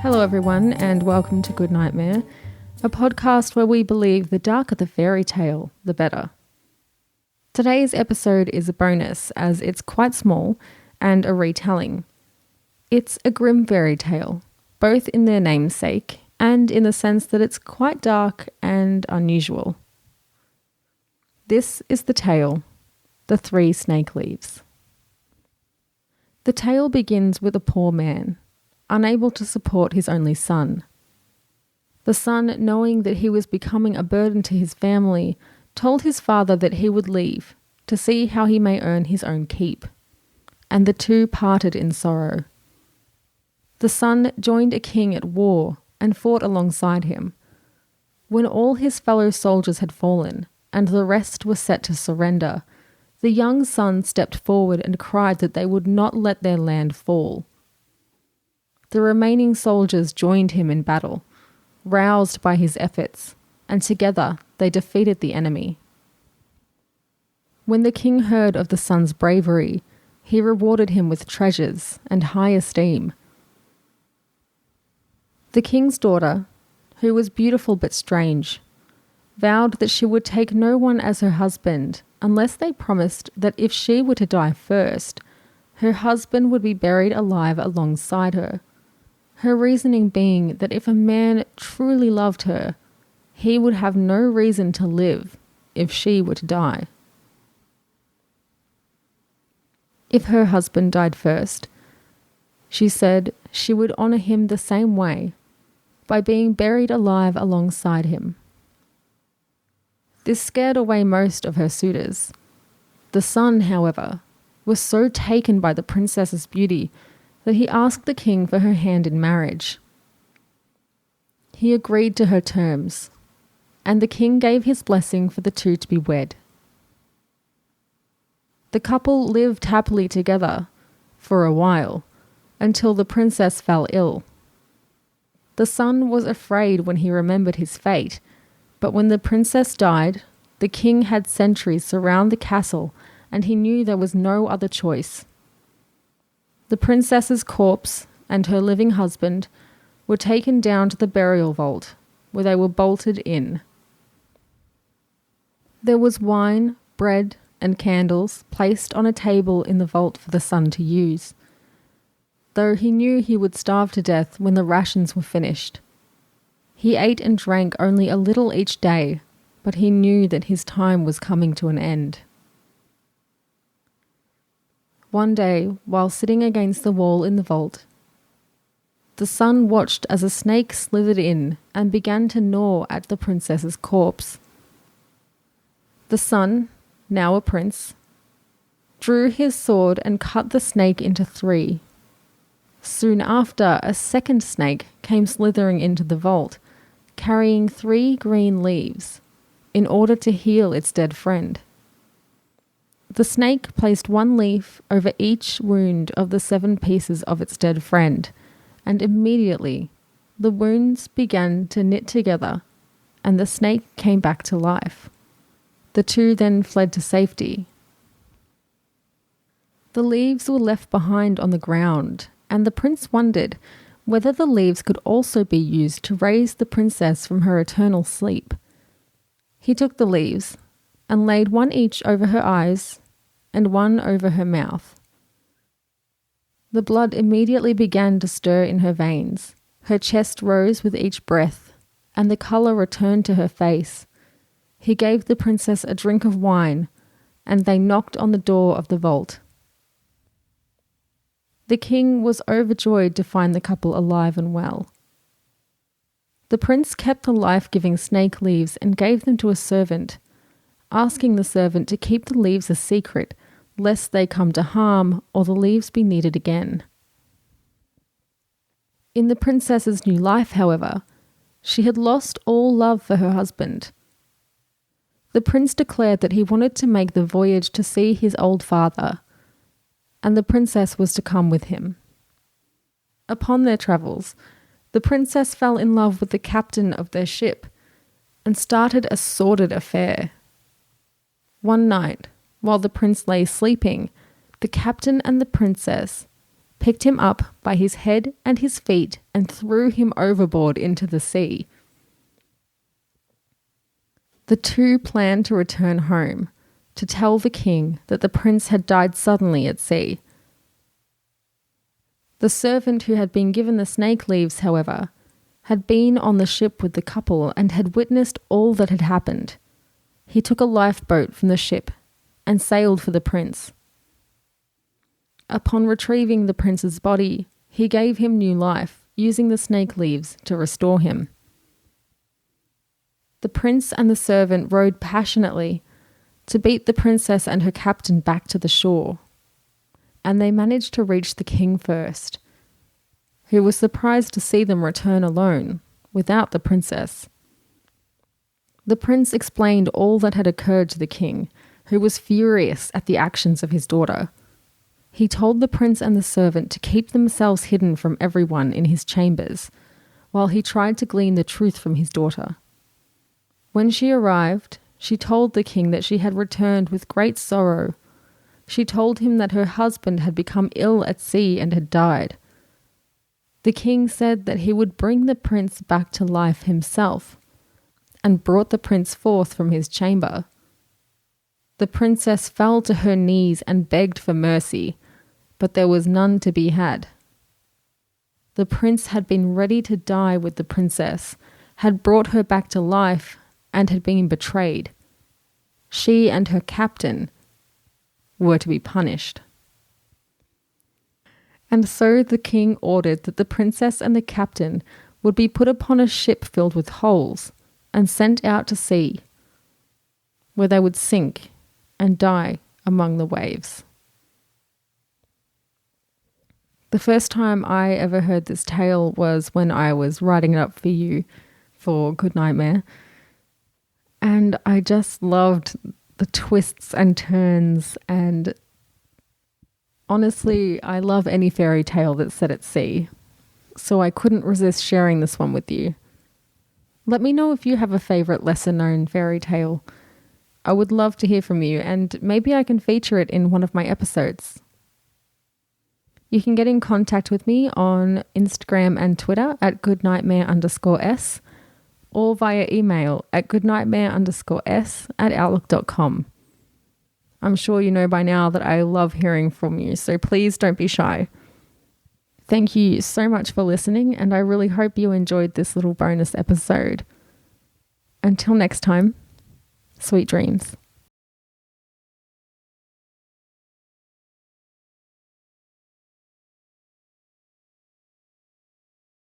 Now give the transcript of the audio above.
Hello everyone and welcome to Good Nightmare, a podcast where we believe the darker the fairy tale, the better. Today's episode is a bonus as it's quite small and a retelling. It's a grim fairy tale, both in their namesake and in the sense that it's quite dark and unusual. This is the tale, The Three Snake Leaves. The tale begins with a poor man, unable to support his only son. The son, knowing that he was becoming a burden to his family, told his father that he would leave to see how he may earn his own keep, and the two parted in sorrow. The son joined a king at war and fought alongside him. When all his fellow soldiers had fallen, and the rest were set to surrender, the young son stepped forward and cried that they would not let their land fall. The remaining soldiers joined him in battle, roused by his efforts, and together they defeated the enemy. When the king heard of the son's bravery, he rewarded him with treasures and high esteem. The king's daughter, who was beautiful but strange, vowed that she would take no one as her husband unless they promised that if she were to die first, her husband would be buried alive alongside her. Her reasoning being that if a man truly loved her, he would have no reason to live if she were to die. If her husband died first, she said she would honour him the same way, by being buried alive alongside him. This scared away most of her suitors. The son, however, was so taken by the princess's beauty that he asked the king for her hand in marriage. He agreed to her terms, and the king gave his blessing for the two to be wed. The couple lived happily together for a while, until the princess fell ill. The son was afraid when he remembered his fate, but when the princess died, the king had sentries surround the castle, and he knew there was no other choice. The princess's corpse and her living husband were taken down to the burial vault, where they were bolted in. There was wine, bread, and candles placed on a table in the vault for the son to use, though he knew he would starve to death when the rations were finished. He ate and drank only a little each day, but he knew that his time was coming to an end. One day, while sitting against the wall in the vault, the son watched as a snake slithered in and began to gnaw at the princess's corpse. The son, now a prince, drew his sword and cut the snake into three. Soon after, a second snake came slithering into the vault, carrying 3 green leaves, in order to heal its dead friend. The snake placed 1 leaf over each wound of the 7 pieces of its dead friend, and immediately the wounds began to knit together, and the snake came back to life. The two then fled to safety. The leaves were left behind on the ground, and the prince wondered whether the leaves could also be used to raise the princess from her eternal sleep. He took the leaves and laid 1 each over her eyes and 1 over her mouth. The blood immediately began to stir in her veins. Her chest rose with each breath, and the colour returned to her face. He gave the princess a drink of wine, and they knocked on the door of the vault. The king was overjoyed to find the couple alive and well. The prince kept the life-giving snake leaves and gave them to a servant, asking the servant to keep the leaves a secret, lest they come to harm or the leaves be needed again. In the princess's new life, however, she had lost all love for her husband. The prince declared that he wanted to make the voyage to see his old father, and the princess was to come with him. Upon their travels, the princess fell in love with the captain of their ship and started a sordid affair. One night, while the prince lay sleeping, the captain and the princess picked him up by his head and his feet and threw him overboard into the sea. The two planned to return home to tell the king that the prince had died suddenly at sea. The servant who had been given the snake leaves, however, had been on the ship with the couple and had witnessed all that had happened. He took a lifeboat from the ship and sailed for the prince. Upon retrieving the prince's body, he gave him new life, using the snake leaves to restore him. The prince and the servant rowed passionately to beat the princess and her captain back to the shore, and they managed to reach the king first, who was surprised to see them return alone, without the princess. The prince explained all that had occurred to the king, who was furious at the actions of his daughter. He told the prince and the servant to keep themselves hidden from everyone in his chambers, while he tried to glean the truth from his daughter. When she arrived, she told the king that she had returned with great sorrow. She told him that her husband had become ill at sea and had died. The king said that he would bring the prince back to life himself, and brought the prince forth from his chamber. The princess fell to her knees and begged for mercy, but there was none to be had. The prince had been ready to die with the princess, had brought her back to life, and had been betrayed. She and her captain were to be punished. And so the king ordered that the princess and the captain would be put upon a ship filled with holes and sent out to sea, where they would sink and die among the waves. The first time I ever heard this tale was when I was writing it up for you for Good Nightmare. And I just loved the twists and turns, and honestly, I love any fairy tale that's set at sea. So I couldn't resist sharing this one with you. Let me know if you have a favourite lesser-known fairy tale. I would love to hear from you, and maybe I can feature it in one of my episodes. You can get in contact with me on Instagram and Twitter at goodnightmare_s, or via email at goodnightmare_s@outlook.com. I'm sure you know by now that I love hearing from you, so please don't be shy. Thank you so much for listening, and I really hope you enjoyed this little bonus episode. Until next time, sweet dreams.